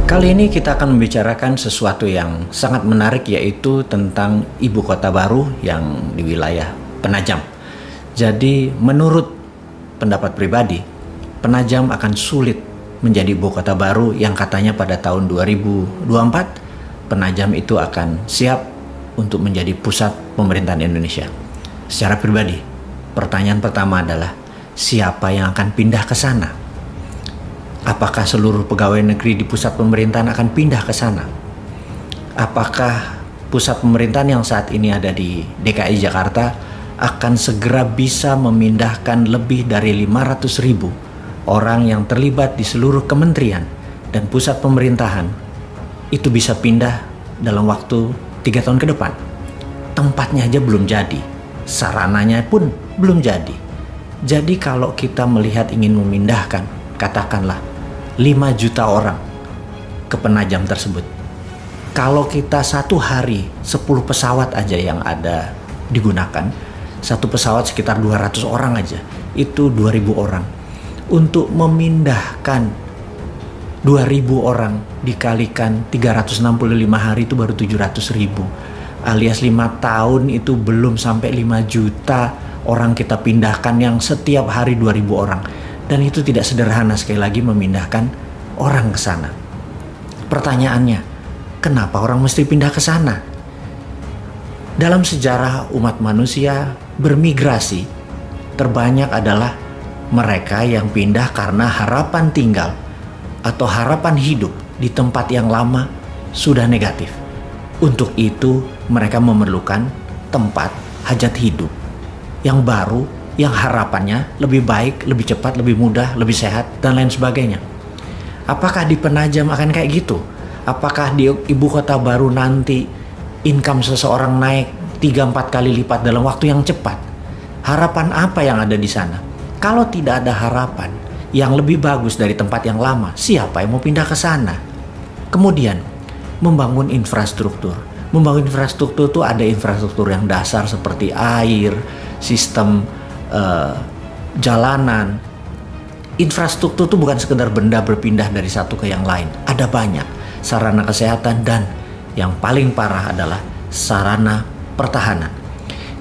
Kali ini kita akan membicarakan sesuatu yang sangat menarik, yaitu tentang ibu kota baru yang di wilayah Penajam. Jadi menurut pendapat pribadi, Penajam akan sulit menjadi ibu kota baru yang katanya pada tahun 2024 Penajam itu akan siap untuk menjadi pusat pemerintahan Indonesia. Secara pribadi, pertanyaan pertama adalah siapa yang akan pindah ke sana? Apakah seluruh pegawai negeri di pusat pemerintahan akan pindah ke sana? Apakah pusat pemerintahan yang saat ini ada di DKI Jakarta akan segera bisa memindahkan lebih dari 500.000 orang yang terlibat di seluruh kementerian dan pusat pemerintahan itu bisa pindah dalam waktu 3 tahun ke depan? Tempatnya aja belum jadi, sarananya pun belum jadi. Jadi kalau kita melihat ingin memindahkan, katakanlah 5 juta orang ke Penajam tersebut, kalau kita satu hari 10 pesawat aja yang ada digunakan, satu pesawat sekitar 200 orang aja, itu 2.000 orang. Untuk memindahkan 2.000 orang dikalikan 365 hari itu baru 700.000, alias 5 tahun itu belum sampai 5 juta orang kita pindahkan, yang setiap hari 2.000 orang. Dan itu tidak sederhana sekali lagi memindahkan orang ke sana. Pertanyaannya, kenapa orang mesti pindah ke sana? Dalam sejarah umat manusia bermigrasi, terbanyak adalah mereka yang pindah karena harapan tinggal atau harapan hidup di tempat yang lama sudah negatif. Untuk itu mereka memerlukan tempat hajat hidup yang baru, yang harapannya lebih baik, lebih cepat, lebih mudah, lebih sehat, dan lain sebagainya. Apakah di Penajam akan kayak gitu? Apakah di ibu kota baru nanti income seseorang naik 3-4 kali lipat dalam waktu yang cepat? Harapan apa yang ada di sana? Kalau tidak ada harapan yang lebih bagus dari tempat yang lama, siapa yang mau pindah ke sana? Kemudian, membangun infrastruktur. Membangun infrastruktur itu ada infrastruktur yang dasar seperti air, sistem jalanan. Infrastruktur itu bukan sekedar benda berpindah dari satu ke yang lain. Ada banyak sarana kesehatan, dan yang paling parah adalah sarana pertahanan.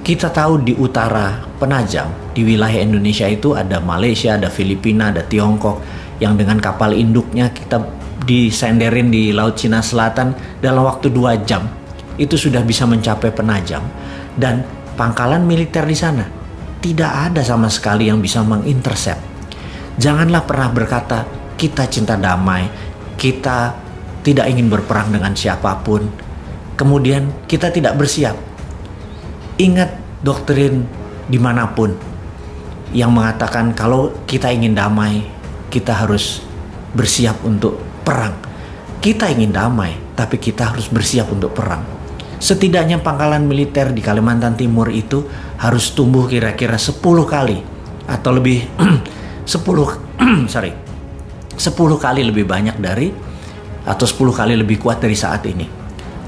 Kita tahu di utara Penajam, di wilayah Indonesia itu ada Malaysia, ada Filipina, ada Tiongkok, yang dengan kapal induknya kita disenderin di Laut Cina Selatan dalam waktu 2 jam itu sudah bisa mencapai Penajam. Dan pangkalan militer di sana tidak ada sama sekali yang bisa mengintercept. Janganlah pernah berkata kita cinta damai, kita tidak ingin berperang dengan siapapun, kemudian kita tidak bersiap. Ingat doktrin dimanapun yang mengatakan kalau kita ingin damai, kita harus bersiap untuk perang. Kita ingin damai, tapi kita harus bersiap untuk perang. Setidaknya pangkalan militer di Kalimantan Timur itu harus tumbuh kira-kira 10 kali atau lebih 10 kali lebih banyak dari, atau 10 kali lebih kuat dari saat ini.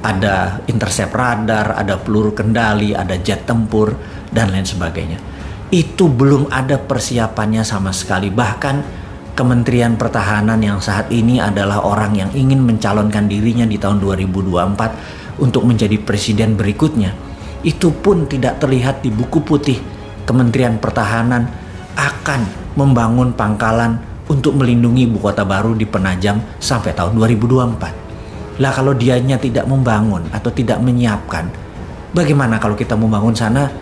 Ada intercept radar, ada peluru kendali, ada jet tempur, dan lain sebagainya. Itu belum ada persiapannya sama sekali. Bahkan Kementerian Pertahanan yang saat ini adalah orang yang ingin mencalonkan dirinya di tahun 2024 untuk menjadi presiden berikutnya, itu pun tidak terlihat di buku putih Kementerian Pertahanan akan membangun pangkalan untuk melindungi ibu kota baru di Penajam sampai tahun 2024. Lah kalau dianya tidak membangun atau tidak menyiapkan, bagaimana kalau kita membangun sana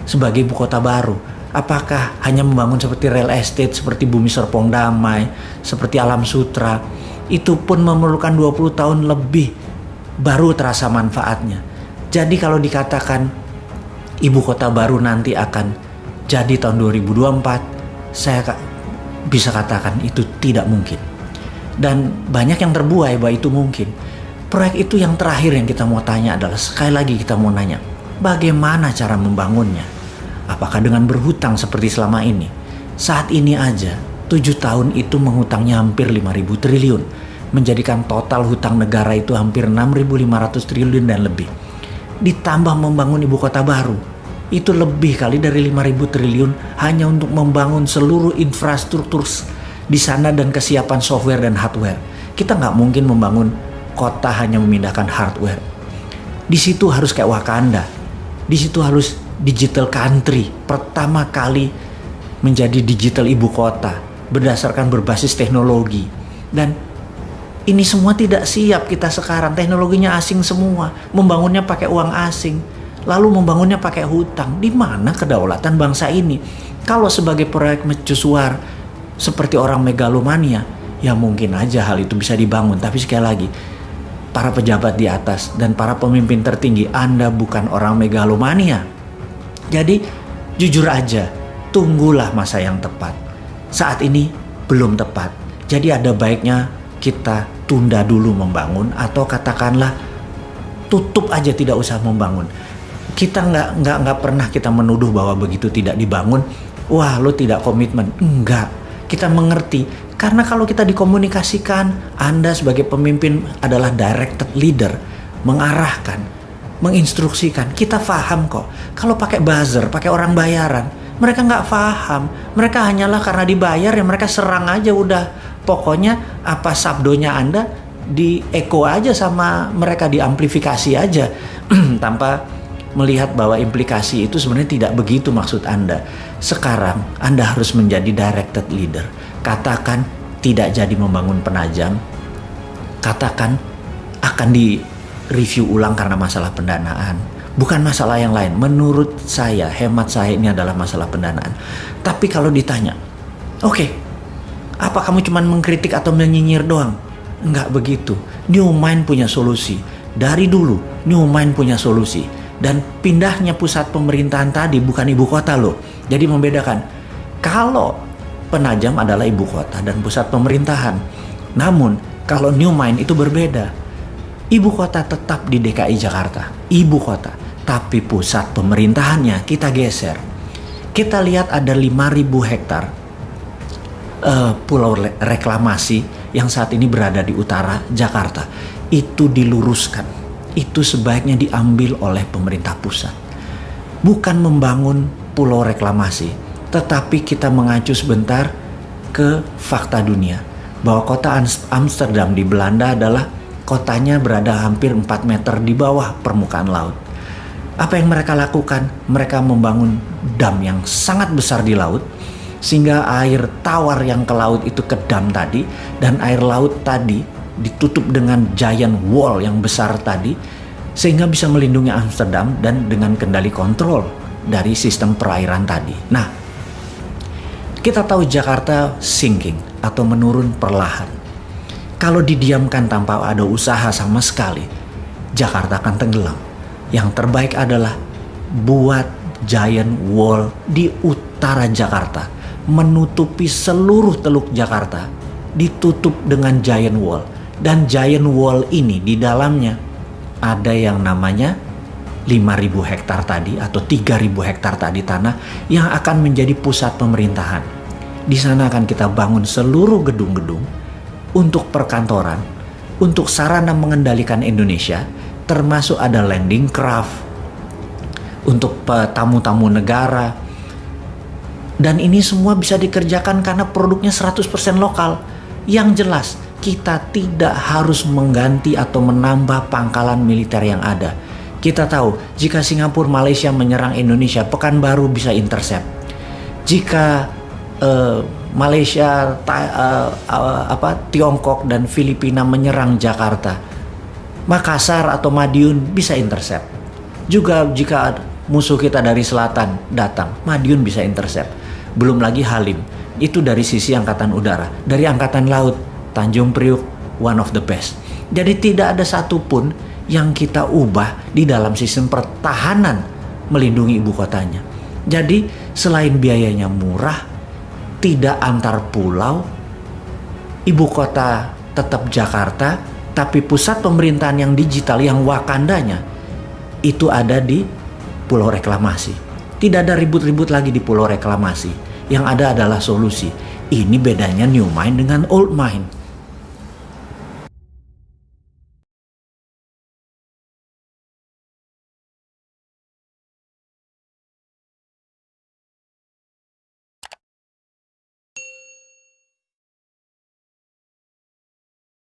sebagai ibu kota baru? Apakah hanya membangun seperti real estate, seperti Bumi Serpong Damai, seperti Alam Sutra? Itu pun memerlukan 20 tahun lebih baru terasa manfaatnya. Jadi kalau dikatakan ibu kota baru nanti akan jadi tahun 2024, saya bisa katakan itu tidak mungkin. Dan banyak yang terbuai bahwa itu mungkin. Proyek itu yang terakhir yang kita mau tanya adalah, sekali lagi kita mau nanya, bagaimana cara membangunnya? Apakah dengan berhutang seperti selama ini? Saat ini aja 7 tahun itu menghutangnya hampir 5.000 triliun, menjadikan total hutang negara itu hampir 6.500 triliun dan lebih. Ditambah membangun ibu kota baru, itu lebih kali dari 5.000 triliun hanya untuk membangun seluruh infrastruktur di sana dan kesiapan software dan hardware. Kita nggak mungkin membangun kota hanya memindahkan hardware. Di situ harus kayak Wakanda. Di situ harus digital country. Pertama kali menjadi digital ibu kota berdasarkan berbasis teknologi. Dan ini semua tidak siap kita sekarang. Teknologinya asing semua. Membangunnya pakai uang asing. Lalu membangunnya pakai hutang. Di mana kedaulatan bangsa ini? Kalau sebagai proyek mercusuar seperti orang megalomania, ya mungkin aja hal itu bisa dibangun. Tapi sekali lagi, para pejabat di atas dan para pemimpin tertinggi, Anda bukan orang megalomania. Jadi jujur aja, tunggulah masa yang tepat. Saat ini belum tepat. Jadi ada baiknya kita tunda dulu membangun, atau katakanlah tutup aja, tidak usah membangun. Kita nggak pernah kita menuduh bahwa begitu tidak dibangun, wah lo tidak komitmen. Enggak, kita mengerti. Karena kalau kita dikomunikasikan, Anda sebagai pemimpin adalah directed leader, mengarahkan, menginstruksikan. Kita paham kok. Kalau pakai buzzer, pakai orang bayaran, mereka nggak paham. Mereka hanyalah karena dibayar ya mereka serang aja udah. Pokoknya apa sabdonya Anda di echo aja sama mereka, diamplifikasi aja tanpa melihat bahwa implikasi itu sebenarnya tidak begitu maksud Anda. Sekarang Anda harus menjadi directed leader. Katakan tidak jadi membangun penajam. Katakan akan di-review ulang karena masalah pendanaan. Bukan masalah yang lain. Menurut saya, hemat saya, ini adalah masalah pendanaan. Tapi kalau ditanya, oke, apa kamu cuma mengkritik atau menyinyir doang? Enggak begitu. New Mind punya solusi. Dari dulu, New Mind punya solusi. Dan pindahnya pusat pemerintahan tadi bukan ibu kota loh. Jadi membedakan. Kalau Penajam adalah ibu kota dan pusat pemerintahan. Namun kalau New Mind itu berbeda. Ibu kota tetap di DKI Jakarta. Ibu kota. Tapi pusat pemerintahannya kita geser. Kita lihat ada 5.000 hektar pulau reklamasi yang saat ini berada di utara Jakarta. Itu diluruskan. Itu sebaiknya diambil oleh pemerintah pusat. Bukan membangun pulau reklamasi, tetapi kita mengacu sebentar ke fakta dunia. Bahwa kota Amsterdam di Belanda adalah kotanya berada hampir 4 meter di bawah permukaan laut. Apa yang mereka lakukan? Mereka membangun dam yang sangat besar di laut, sehingga air tawar yang ke laut itu ke dam tadi, dan air laut tadi ditutup dengan giant wall yang besar tadi, sehingga bisa melindungi Amsterdam dan dengan kendali kontrol dari sistem perairan tadi. Nah, kita tahu Jakarta sinking atau menurun perlahan. Kalau didiamkan tanpa ada usaha sama sekali, Jakarta akan tenggelam. Yang terbaik adalah buat giant wall di utara Jakarta, menutupi seluruh teluk Jakarta, ditutup dengan giant wall. Dan giant wall ini di dalamnya ada yang namanya 5.000 hektar tadi atau 3.000 hektar tadi tanah yang akan menjadi pusat pemerintahan. Di sana akan kita bangun seluruh gedung-gedung untuk perkantoran, untuk sarana mengendalikan Indonesia, termasuk ada landing craft untuk tamu-tamu negara. Dan ini semua bisa dikerjakan karena produknya 100% lokal. Yang jelas, kita tidak harus mengganti atau menambah pangkalan militer yang ada. Kita tahu jika Singapura, Malaysia menyerang Indonesia, Pekanbaru bisa intercept. Jika Malaysia, Tiongkok dan Filipina menyerang Jakarta, Makassar atau Madiun bisa intercept. Juga jika musuh kita dari selatan datang, Madiun bisa intercept. Belum lagi Halim, itu dari sisi angkatan udara. Dari angkatan laut, Tanjung Priuk, one of the best. Jadi tidak ada satupun yang kita ubah di dalam sistem pertahanan melindungi ibu kotanya. Jadi selain biayanya murah, tidak antar pulau, ibu kota tetap Jakarta, tapi pusat pemerintahan yang digital, yang Wakandanya, itu ada di pulau reklamasi. Tidak ada ribut-ribut lagi di pulau reklamasi. Yang ada adalah solusi. Ini bedanya New Mind dengan Old Mind.